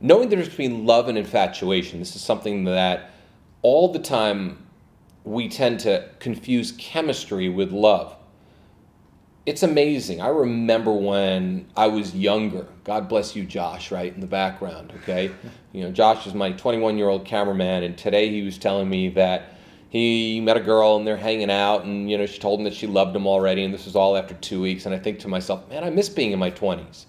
Knowing the difference between love and infatuation, this is something that all the time we tend to confuse chemistry with love. It's amazing. I remember when I was younger, God bless you, Josh, right in the background, okay? You know, Josh is my 21-year-old cameraman, and today he was telling me that he met a girl and they're hanging out, and you know, she told him that she loved him already, and this was all after 2 weeks, and I think to myself, man, I miss being in my 20s.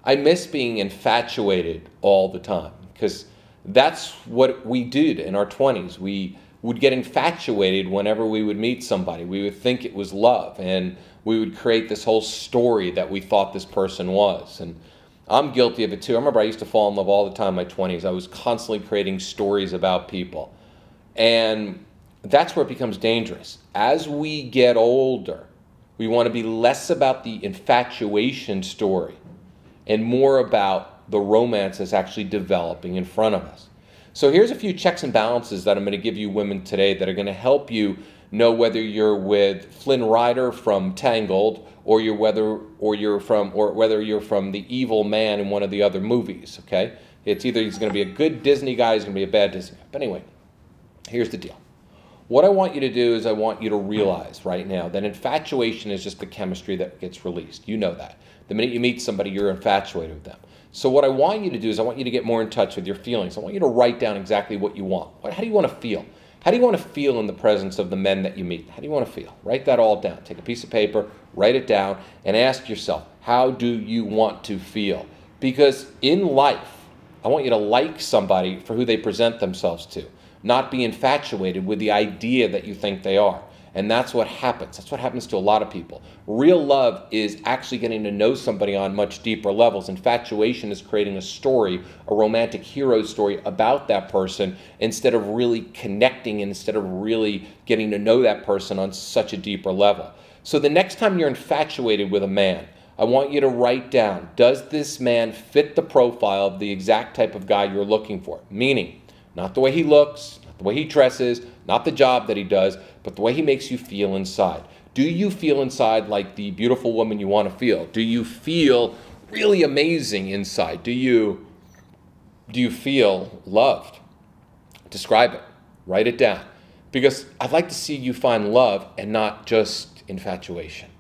I miss being infatuated all the time, because that's what we did in our 20s. We would get infatuated whenever we would meet somebody. We would think it was love, and we would create this whole story that we thought this person was. And I'm guilty of it too. I remember I used to fall in love all the time in my 20s. I was constantly creating stories about people. And that's where it becomes dangerous. As we get older, we want to be less about the infatuation story and more about the romance that's actually developing in front of us. So here's a few checks and balances that I'm going to give you women today that are going to help you know whether you're with Flynn Rider from Tangled or whether you're from the evil man in one of the other movies, okay? It's either he's going to be a good Disney guy, he's going to be a bad Disney guy. But anyway, here's the deal. What I want you to do is I want you to realize right now that infatuation is just the chemistry that gets released. You know that. The minute you meet somebody, you're infatuated with them. So what I want you to do is I want you to get more in touch with your feelings. I want you to write down exactly what you want. How do you want to feel? How do you want to feel in the presence of the men that you meet? How do you want to feel? Write that all down. Take a piece of paper, write it down, and ask yourself, how do you want to feel? Because in life, I want you to like somebody for who they present themselves to, not be infatuated with the idea that you think they are. And that's what happens. That's what happens to a lot of people. Real love is actually getting to know somebody on much deeper levels. Infatuation is creating a story, a romantic hero story about that person instead of really connecting, instead of really getting to know that person on such a deeper level. So the next time you're infatuated with a man, I want you to write down, does this man fit the profile of the exact type of guy you're looking for? Meaning, not the way he looks, not the way he dresses, not the job that he does, but the way he makes you feel inside. Do you feel inside like the beautiful woman you want to feel? Do you feel really amazing inside? Do you feel loved? Describe it. Write it down. Because I'd like to see you find love and not just infatuation.